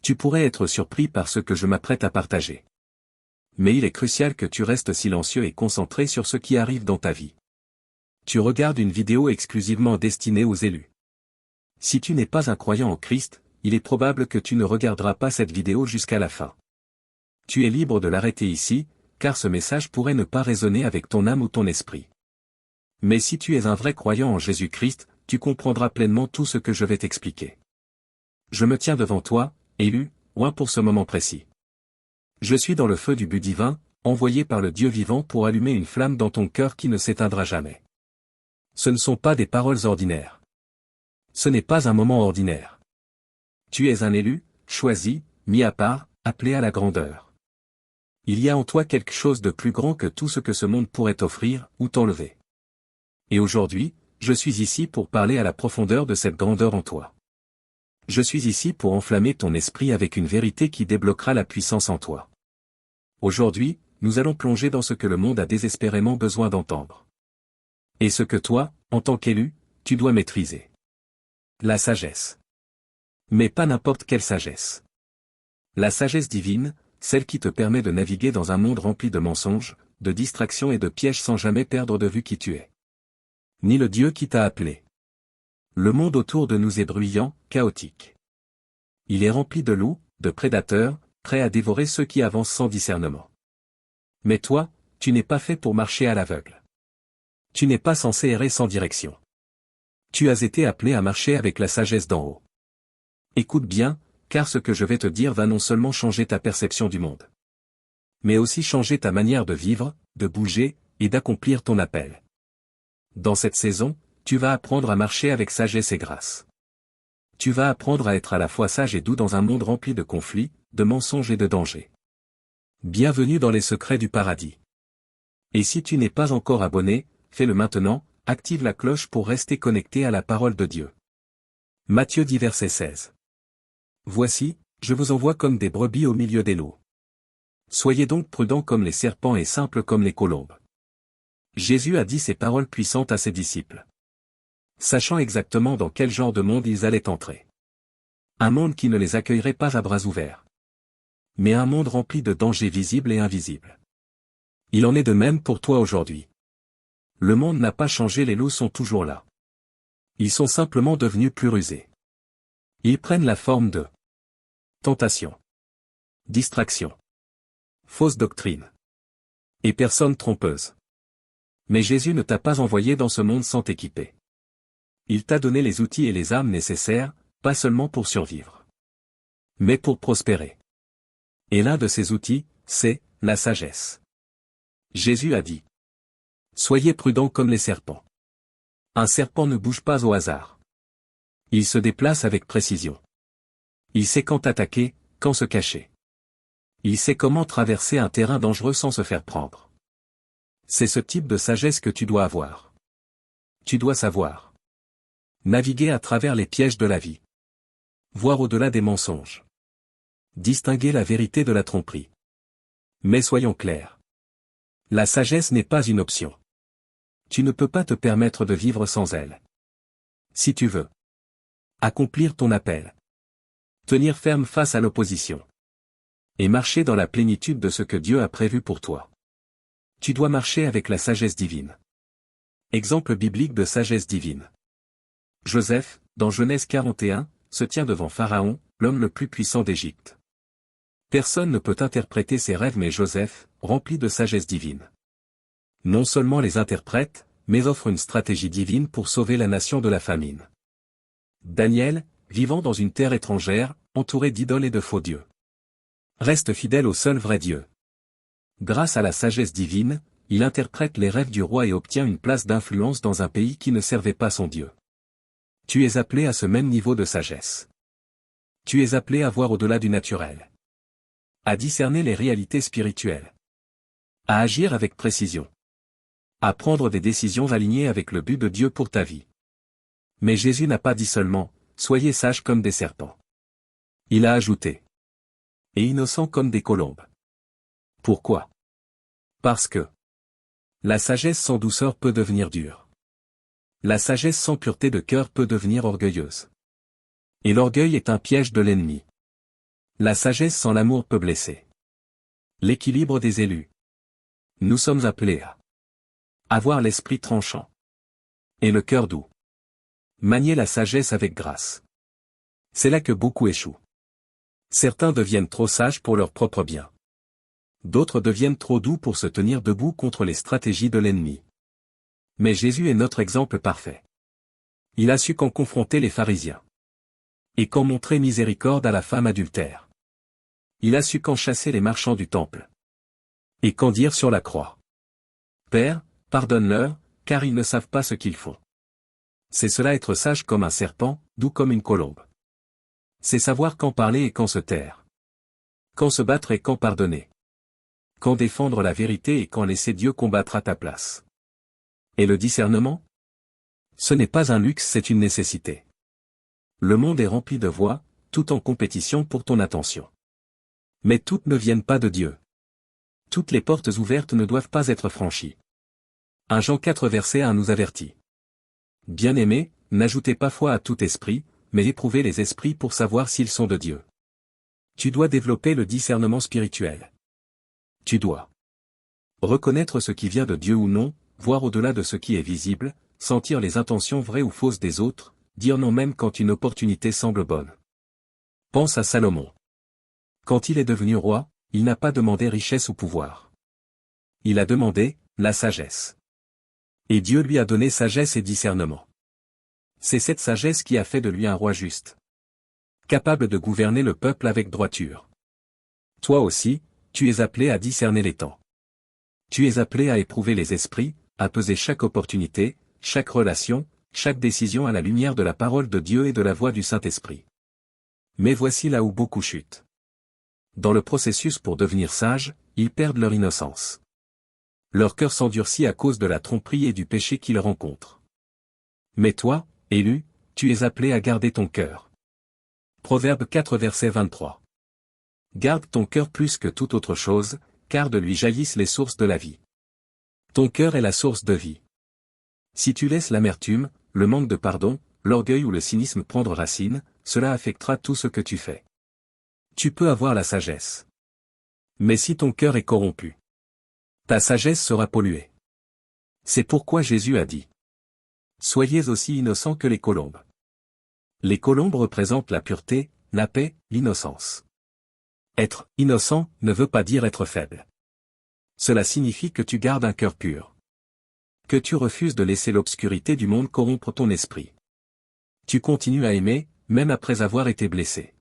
Tu pourrais être surpris par ce que je m'apprête à partager. Mais il est crucial que tu restes silencieux et concentré sur ce qui arrive dans ta vie. Tu regardes une vidéo exclusivement destinée aux élus. Si tu n'es pas un croyant en Christ, il est probable que tu ne regarderas pas cette vidéo jusqu'à la fin. Tu es libre de l'arrêter ici, car ce message pourrait ne pas résonner avec ton âme ou ton esprit. Mais si tu es un vrai croyant en Jésus-Christ, tu comprendras pleinement tout ce que je vais t'expliquer. Je me tiens devant toi, élu, oint pour ce moment précis. Je suis dans le feu du but divin, envoyé par le Dieu vivant pour allumer une flamme dans ton cœur qui ne s'éteindra jamais. Ce ne sont pas des paroles ordinaires. Ce n'est pas un moment ordinaire. Tu es un élu, choisi, mis à part, appelé à la grandeur. Il y a en toi quelque chose de plus grand que tout ce que ce monde pourrait t'offrir ou t'enlever. Et aujourd'hui, je suis ici pour parler à la profondeur de cette grandeur en toi. Je suis ici pour enflammer ton esprit avec une vérité qui débloquera la puissance en toi. Aujourd'hui, nous allons plonger dans ce que le monde a désespérément besoin d'entendre. Et ce que toi, en tant qu'élu, tu dois maîtriser. La sagesse. Mais pas n'importe quelle sagesse. La sagesse divine, celle qui te permet de naviguer dans un monde rempli de mensonges, de distractions et de pièges sans jamais perdre de vue qui tu es. Ni le Dieu qui t'a appelé. Le monde autour de nous est bruyant, chaotique. Il est rempli de loups, de prédateurs, prêts à dévorer ceux qui avancent sans discernement. Mais toi, tu n'es pas fait pour marcher à l'aveugle. Tu n'es pas censé errer sans direction. Tu as été appelé à marcher avec la sagesse d'en haut. Écoute bien, car ce que je vais te dire va non seulement changer ta perception du monde, mais aussi changer ta manière de vivre, de bouger, et d'accomplir ton appel. Dans cette saison, tu vas apprendre à marcher avec sagesse et grâce. Tu vas apprendre à être à la fois sage et doux dans un monde rempli de conflits, de mensonges et de dangers. Bienvenue dans les secrets du paradis. Et si tu n'es pas encore abonné, fais-le maintenant, active la cloche pour rester connecté à la parole de Dieu. Matthieu 10 verset 16. Voici, je vous envoie comme des brebis au milieu des loups. Soyez donc prudents comme les serpents et simples comme les colombes. Jésus a dit ces paroles puissantes à ses disciples, sachant exactement dans quel genre de monde ils allaient entrer. Un monde qui ne les accueillerait pas à bras ouverts. Mais un monde rempli de dangers visibles et invisibles. Il en est de même pour toi aujourd'hui. Le monde n'a pas changé, les loups sont toujours là. Ils sont simplement devenus plus rusés. Ils prennent la forme de tentation, distraction, fausse doctrine et personnes trompeuses. Mais Jésus ne t'a pas envoyé dans ce monde sans t'équiper. Il t'a donné les outils et les armes nécessaires, pas seulement pour survivre, mais pour prospérer. Et l'un de ces outils, c'est la sagesse. Jésus a dit, soyez prudents comme les serpents. Un serpent ne bouge pas au hasard. Il se déplace avec précision. Il sait quand attaquer, quand se cacher. Il sait comment traverser un terrain dangereux sans se faire prendre. C'est ce type de sagesse que tu dois avoir. Tu dois savoir naviguer à travers les pièges de la vie. Voir au-delà des mensonges. Distinguer la vérité de la tromperie. Mais soyons clairs. La sagesse n'est pas une option. Tu ne peux pas te permettre de vivre sans elle. Si tu veux accomplir ton appel, tenir ferme face à l'opposition, et marcher dans la plénitude de ce que Dieu a prévu pour toi, tu dois marcher avec la sagesse divine. Exemple biblique de sagesse divine. Joseph, dans Genèse 41, se tient devant Pharaon, l'homme le plus puissant d'Égypte. Personne ne peut interpréter ses rêves mais Joseph, rempli de sagesse divine, non seulement les interprète, mais offre une stratégie divine pour sauver la nation de la famine. Daniel, vivant dans une terre étrangère, entouré d'idoles et de faux dieux, reste fidèle au seul vrai Dieu. Grâce à la sagesse divine, il interprète les rêves du roi et obtient une place d'influence dans un pays qui ne servait pas son Dieu. Tu es appelé à ce même niveau de sagesse. Tu es appelé à voir au-delà du naturel. À discerner les réalités spirituelles. À agir avec précision. À prendre des décisions alignées avec le but de Dieu pour ta vie. Mais Jésus n'a pas dit seulement, soyez sages comme des serpents. Il a ajouté, et innocents comme des colombes. Pourquoi? Parce que la sagesse sans douceur peut devenir dure. La sagesse sans pureté de cœur peut devenir orgueilleuse. Et l'orgueil est un piège de l'ennemi. La sagesse sans l'amour peut blesser. L'équilibre des élus. Nous sommes appelés à avoir l'esprit tranchant et le cœur doux. Manier la sagesse avec grâce. C'est là que beaucoup échouent. Certains deviennent trop sages pour leur propre bien. D'autres deviennent trop doux pour se tenir debout contre les stratégies de l'ennemi. Mais Jésus est notre exemple parfait. Il a su quand confronter les pharisiens. Et quand montrer miséricorde à la femme adultère. Il a su quand chasser les marchands du temple. Et quand dire sur la croix. Père, pardonne-leur, car ils ne savent pas ce qu'ils font. C'est cela être sage comme un serpent, doux comme une colombe. C'est savoir quand parler et quand se taire. Quand se battre et quand pardonner. Quand défendre la vérité et quand laisser Dieu combattre à ta place. Et le discernement? Ce n'est pas un luxe, c'est une nécessité. Le monde est rempli de voix, tout en compétition pour ton attention. Mais toutes ne viennent pas de Dieu. Toutes les portes ouvertes ne doivent pas être franchies. 1 Jean 4 verset 1 nous avertit. Bien-aimés, n'ajoutez pas foi à tout esprit, mais éprouvez les esprits pour savoir s'ils sont de Dieu. Tu dois développer le discernement spirituel. Tu dois reconnaître ce qui vient de Dieu ou non, voir au-delà de ce qui est visible, sentir les intentions vraies ou fausses des autres, dire non même quand une opportunité semble bonne. Pense à Salomon. Quand il est devenu roi, il n'a pas demandé richesse ou pouvoir. Il a demandé la sagesse. Et Dieu lui a donné sagesse et discernement. C'est cette sagesse qui a fait de lui un roi juste. Capable de gouverner le peuple avec droiture. Toi aussi, tu es appelé à discerner les temps. Tu es appelé à éprouver les esprits, à peser chaque opportunité, chaque relation, chaque décision à la lumière de la parole de Dieu et de la voix du Saint-Esprit. Mais voici là où beaucoup chutent. Dans le processus pour devenir sages, ils perdent leur innocence. Leur cœur s'endurcit à cause de la tromperie et du péché qu'ils rencontrent. Mais toi, élu, tu es appelé à garder ton cœur. Proverbe 4 verset 23. Garde ton cœur plus que toute autre chose, car de lui jaillissent les sources de la vie. Ton cœur est la source de vie. Si tu laisses l'amertume, le manque de pardon, l'orgueil ou le cynisme prendre racine, cela affectera tout ce que tu fais. Tu peux avoir la sagesse. Mais si ton cœur est corrompu, ta sagesse sera polluée. C'est pourquoi Jésus a dit. Soyez aussi innocents que les colombes. Les colombes représentent la pureté, la paix, l'innocence. Être innocent ne veut pas dire être faible. Cela signifie que tu gardes un cœur pur. Que tu refuses de laisser l'obscurité du monde corrompre ton esprit. Tu continues à aimer, même après avoir été blessé.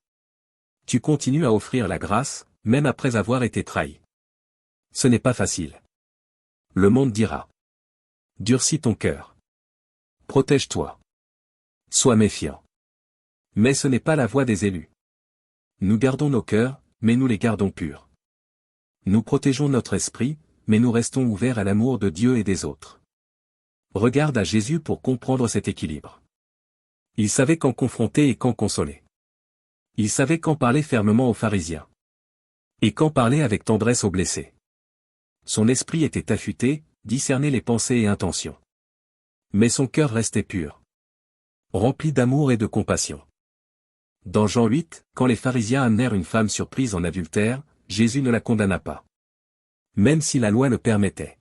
Tu continues à offrir la grâce, même après avoir été trahi. Ce n'est pas facile. Le monde dira. Durcis ton cœur. Protège-toi. Sois méfiant. Mais ce n'est pas la voie des élus. Nous gardons nos cœurs, mais nous les gardons purs. Nous protégeons notre esprit, mais nous restons ouverts à l'amour de Dieu et des autres. Regarde à Jésus pour comprendre cet équilibre. Il savait quand confronter et quand consoler. Il savait quand parler fermement aux pharisiens. Et quand parler avec tendresse aux blessés. Son esprit était affûté, discernait les pensées et intentions. Mais son cœur restait pur. Rempli d'amour et de compassion. Dans Jean 8, quand les pharisiens amenèrent une femme surprise en adultère, Jésus ne la condamna pas. Même si la loi le permettait.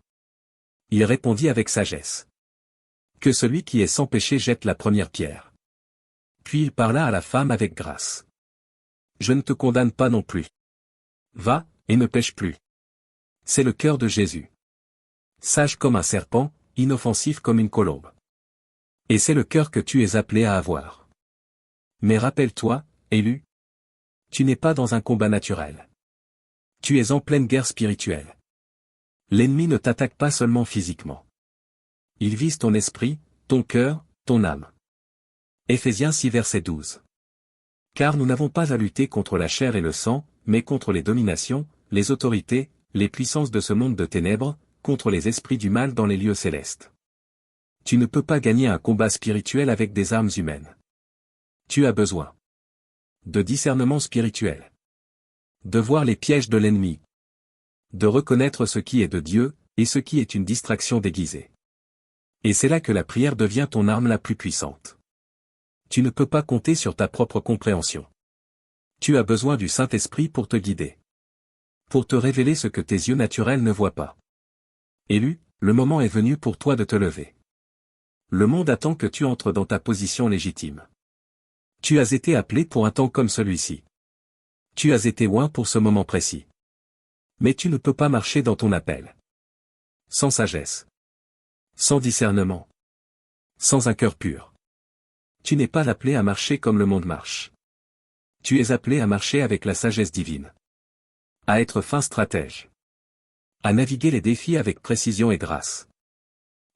Il répondit avec sagesse. Que celui qui est sans péché jette la première pierre. Puis il parla à la femme avec grâce. Je ne te condamne pas non plus. Va, et ne pêche plus. C'est le cœur de Jésus. Sage comme un serpent, inoffensif comme une colombe. Et c'est le cœur que tu es appelé à avoir. Mais rappelle-toi, élu. Tu n'es pas dans un combat naturel. Tu es en pleine guerre spirituelle. L'ennemi ne t'attaque pas seulement physiquement. Il vise ton esprit, ton cœur, ton âme. Éphésiens 6 verset 12. Car nous n'avons pas à lutter contre la chair et le sang, mais contre les dominations, les autorités, les puissances de ce monde de ténèbres, contre les esprits du mal dans les lieux célestes. Tu ne peux pas gagner un combat spirituel avec des armes humaines. Tu as besoin de discernement spirituel. De voir les pièges de l'ennemi. De reconnaître ce qui est de Dieu, et ce qui est une distraction déguisée. Et c'est là que la prière devient ton arme la plus puissante. Tu ne peux pas compter sur ta propre compréhension. Tu as besoin du Saint-Esprit pour te guider. Pour te révéler ce que tes yeux naturels ne voient pas. Élu, le moment est venu pour toi de te lever. Le monde attend que tu entres dans ta position légitime. Tu as été appelé pour un temps comme celui-ci. Tu as été oint pour ce moment précis. Mais tu ne peux pas marcher dans ton appel. Sans sagesse. Sans discernement. Sans un cœur pur. Tu n'es pas appelé à marcher comme le monde marche. Tu es appelé à marcher avec la sagesse divine. À être fin stratège. À naviguer les défis avec précision et grâce.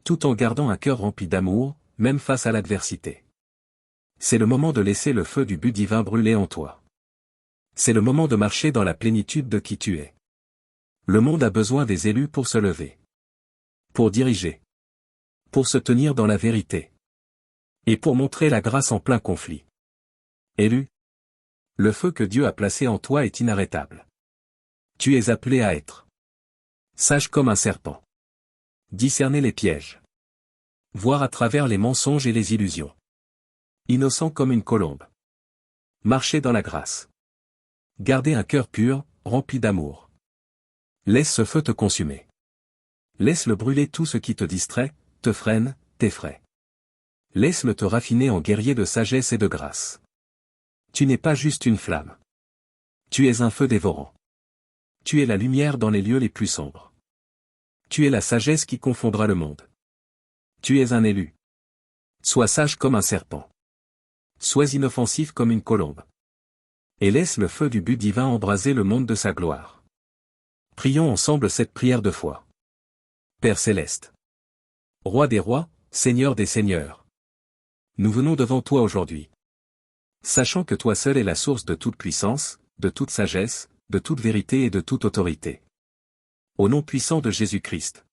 Tout en gardant un cœur rempli d'amour, même face à l'adversité. C'est le moment de laisser le feu du but divin brûler en toi. C'est le moment de marcher dans la plénitude de qui tu es. Le monde a besoin des élus pour se lever. Pour diriger. Pour se tenir dans la vérité. Et pour montrer la grâce en plein conflit. Élu. Le feu que Dieu a placé en toi est inarrêtable. Tu es appelé à être sage comme un serpent. Discerner les pièges. Voir à travers les mensonges et les illusions. Innocent comme une colombe. Marcher dans la grâce. Garder un cœur pur, rempli d'amour. Laisse ce feu te consumer. Laisse-le brûler tout ce qui te distrait, te freine, t'effraie. Laisse-le te raffiner en guerrier de sagesse et de grâce. Tu n'es pas juste une flamme. Tu es un feu dévorant. Tu es la lumière dans les lieux les plus sombres. Tu es la sagesse qui confondra le monde. Tu es un élu. Sois sage comme un serpent. Sois inoffensif comme une colombe. Et laisse le feu du but divin embraser le monde de sa gloire. Prions ensemble cette prière de foi. Père céleste. Roi des rois, Seigneur des seigneurs. Nous venons devant toi aujourd'hui. Sachant que toi seul es la source de toute puissance, de toute sagesse, de toute vérité et de toute autorité. Au nom puissant de Jésus-Christ.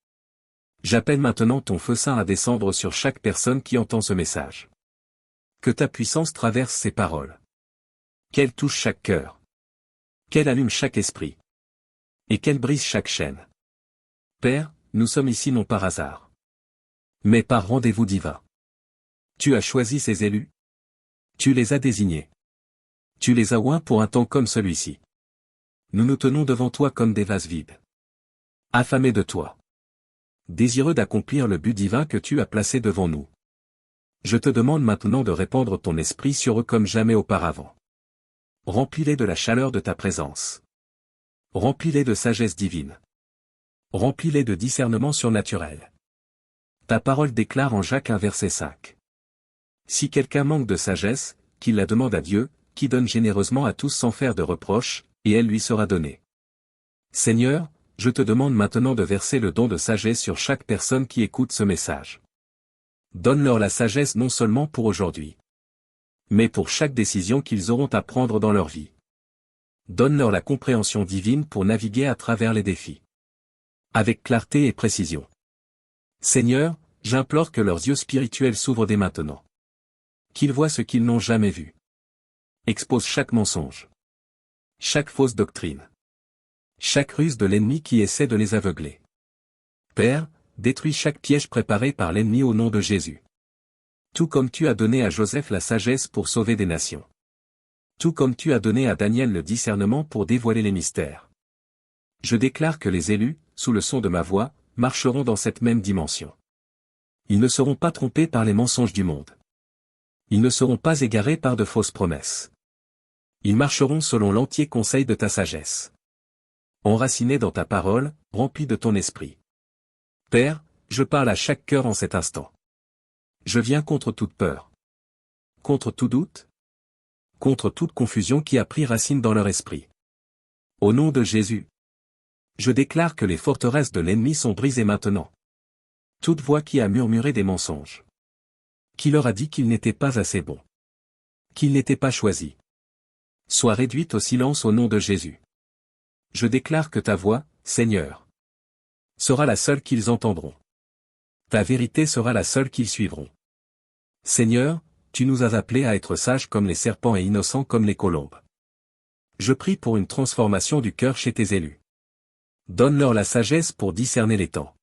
J'appelle maintenant ton feu saint à descendre sur chaque personne qui entend ce message. Que ta puissance traverse ces paroles. Qu'elle touche chaque cœur. Qu'elle allume chaque esprit. Et qu'elle brise chaque chaîne. Père, nous sommes ici non par hasard. Mais par rendez-vous divin. Tu as choisi ces élus. Tu les as désignés. Tu les as oints pour un temps comme celui-ci. Nous nous tenons devant toi comme des vases vides. Affamés de toi. Désireux d'accomplir le but divin que tu as placé devant nous. Je te demande maintenant de répandre ton esprit sur eux comme jamais auparavant. Remplis-les de la chaleur de ta présence. Remplis-les de sagesse divine. Remplis-les de discernement surnaturel. Ta parole déclare en Jacques 1 verset 5. Si quelqu'un manque de sagesse, qu'il la demande à Dieu, qui donne généreusement à tous sans faire de reproche, et elle lui sera donnée. Seigneur, je te demande maintenant de verser le don de sagesse sur chaque personne qui écoute ce message. Donne-leur la sagesse non seulement pour aujourd'hui, mais pour chaque décision qu'ils auront à prendre dans leur vie. Donne-leur la compréhension divine pour naviguer à travers les défis. Avec clarté et précision. Seigneur, j'implore que leurs yeux spirituels s'ouvrent dès maintenant. Qu'ils voient ce qu'ils n'ont jamais vu. Expose chaque mensonge. Chaque fausse doctrine. Chaque ruse de l'ennemi qui essaie de les aveugler. Père, détruis chaque piège préparé par l'ennemi au nom de Jésus. Tout comme tu as donné à Joseph la sagesse pour sauver des nations. Tout comme tu as donné à Daniel le discernement pour dévoiler les mystères. Je déclare que les élus, sous le son de ma voix, marcheront dans cette même dimension. Ils ne seront pas trompés par les mensonges du monde. Ils ne seront pas égarés par de fausses promesses. Ils marcheront selon l'entier conseil de ta sagesse. Enracinés dans ta parole, remplis de ton esprit. Père, je parle à chaque cœur en cet instant. Je viens contre toute peur. Contre tout doute. Contre toute confusion qui a pris racine dans leur esprit. Au nom de Jésus. Je déclare que les forteresses de l'ennemi sont brisées maintenant. Toute voix qui a murmuré des mensonges. Qui leur a dit qu'ils n'étaient pas assez bons. Qu'ils n'étaient pas choisis. Soit réduite au silence au nom de Jésus. Je déclare que ta voix, Seigneur, sera la seule qu'ils entendront. Ta vérité sera la seule qu'ils suivront. Seigneur, tu nous as appelés à être sages comme les serpents et innocents comme les colombes. Je prie pour une transformation du cœur chez tes élus. Donne-leur la sagesse pour discerner les temps.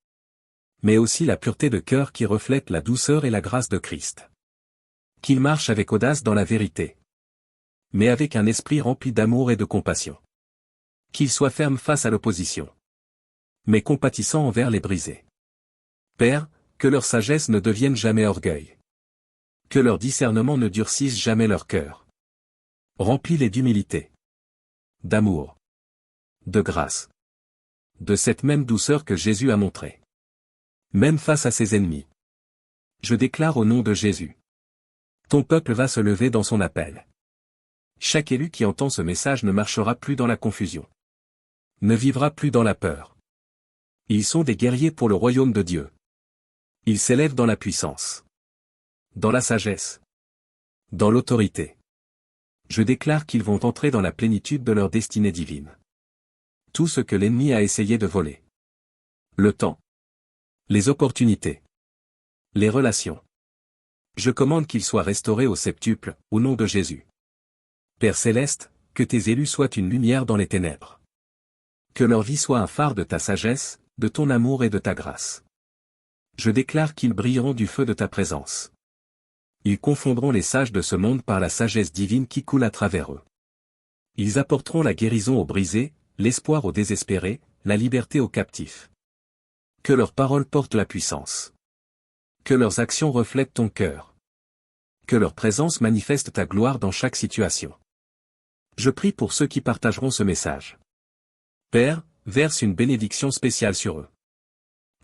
Mais aussi la pureté de cœur qui reflète la douceur et la grâce de Christ. Qu'ils marchent avec audace dans la vérité. mais avec un esprit rempli d'amour et de compassion. Qu'ils soient fermes face à l'opposition, mais compatissants envers les brisés. Père, que leur sagesse ne devienne jamais orgueil. Que leur discernement ne durcisse jamais leur cœur. Remplis-les d'humilité, d'amour, de grâce, de cette même douceur que Jésus a montrée. Même face à ses ennemis. Je déclare au nom de Jésus. Ton peuple va se lever dans son appel. Chaque élu qui entend ce message ne marchera plus dans la confusion. Ne vivra plus dans la peur. Ils sont des guerriers pour le royaume de Dieu. Ils s'élèvent dans la puissance, dans la sagesse, dans l'autorité. Je déclare qu'ils vont entrer dans la plénitude de leur destinée divine. Tout ce que l'ennemi a essayé de voler. Le temps. Les opportunités. Les relations. Je commande qu'ils soient restaurés au septuple, au nom de Jésus. Père céleste, que tes élus soient une lumière dans les ténèbres. Que leur vie soit un phare de ta sagesse, de ton amour et de ta grâce. Je déclare qu'ils brilleront du feu de ta présence. Ils confondront les sages de ce monde par la sagesse divine qui coule à travers eux. Ils apporteront la guérison aux brisés, l'espoir aux désespérés, la liberté aux captifs. Que leurs paroles portent la puissance. Que leurs actions reflètent ton cœur. Que leur présence manifeste ta gloire dans chaque situation. Je prie pour ceux qui partageront ce message. Père, verse une bénédiction spéciale sur eux.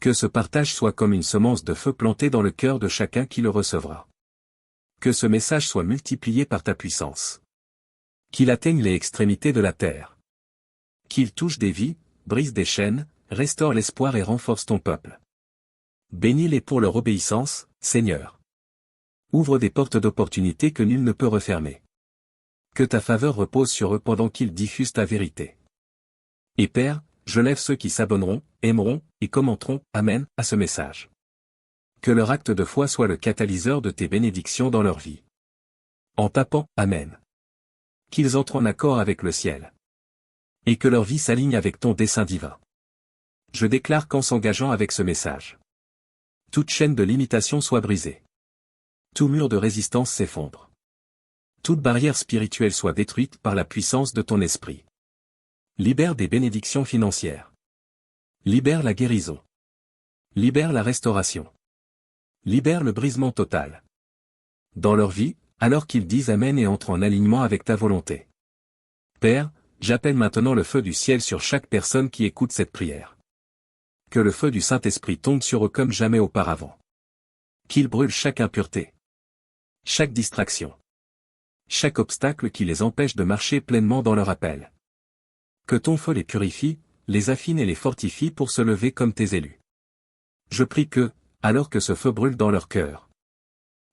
Que ce partage soit comme une semence de feu plantée dans le cœur de chacun qui le recevra. Que ce message soit multiplié par ta puissance. Qu'il atteigne les extrémités de la terre. Qu'il touche des vies, brise des chaînes, restaure l'espoir et renforce ton peuple. Bénis-les pour leur obéissance, Seigneur. Ouvre des portes d'opportunité que nul ne peut refermer. Que ta faveur repose sur eux pendant qu'ils diffusent ta vérité. Et Père, je lève ceux qui s'abonneront, aimeront, et commenteront, Amen, à ce message. Que leur acte de foi soit le catalyseur de tes bénédictions dans leur vie. En tapant, Amen. Qu'ils entrent en accord avec le ciel. Et que leur vie s'aligne avec ton dessein divin. Je déclare qu'en s'engageant avec ce message, toute chaîne de limitation soit brisée. Tout mur de résistance s'effondre. Toute barrière spirituelle soit détruite par la puissance de ton esprit. Libère des bénédictions financières. Libère la guérison. Libère la restauration. Libère le brisement total. Dans leur vie, alors qu'ils disent Amen et entrent en alignement avec ta volonté. Père, j'appelle maintenant le feu du ciel sur chaque personne qui écoute cette prière. Que le feu du Saint-Esprit tombe sur eux comme jamais auparavant. Qu'il brûle chaque impureté. Chaque distraction. Chaque obstacle qui les empêche de marcher pleinement dans leur appel. Que ton feu les purifie, les affine et les fortifie pour se lever comme tes élus. Je prie que, alors que ce feu brûle dans leur cœur,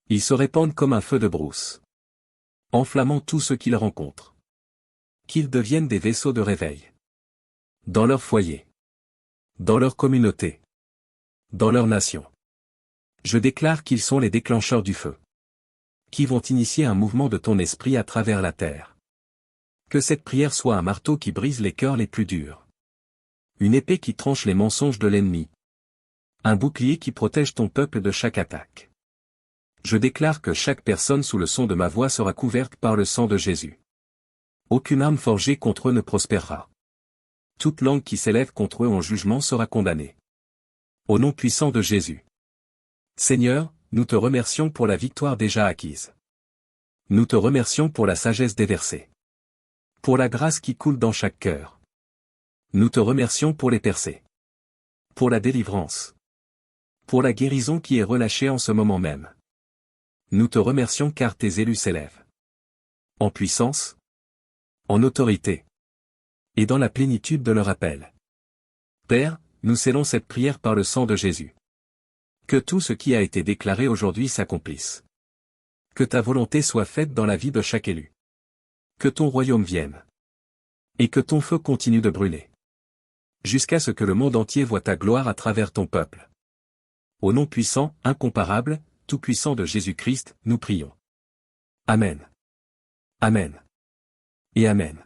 ils se répandent comme un feu de brousse, enflammant tout ce qu'ils rencontrent. Qu'ils deviennent des vaisseaux de réveil. Dans leur foyer. Dans leur communauté. Dans leur nation. Je déclare qu'ils sont les déclencheurs du feu. Qui vont initier un mouvement de ton esprit à travers la terre. Que cette prière soit un marteau qui brise les cœurs les plus durs. Une épée qui tranche les mensonges de l'ennemi. Un bouclier qui protège ton peuple de chaque attaque. Je déclare que chaque personne sous le son de ma voix sera couverte par le sang de Jésus. Aucune arme forgée contre eux ne prospérera. Toute langue qui s'élève contre eux en jugement sera condamnée. Au nom puissant de Jésus. Seigneur, nous te remercions pour la victoire déjà acquise. Nous te remercions pour la sagesse déversée. Pour la grâce qui coule dans chaque cœur. Nous te remercions pour les percées. Pour la délivrance. Pour la guérison qui est relâchée en ce moment même. Nous te remercions car tes élus s'élèvent. En puissance. En autorité. Et dans la plénitude de leur appel. Père, nous scellons cette prière par le sang de Jésus. Que tout ce qui a été déclaré aujourd'hui s'accomplisse. Que ta volonté soit faite dans la vie de chaque élu. Que ton royaume vienne. Et que ton feu continue de brûler. Jusqu'à ce que le monde entier voie ta gloire à travers ton peuple. Au nom puissant, incomparable, tout-puissant de Jésus-Christ, nous prions. Amen. Amen. Et Amen.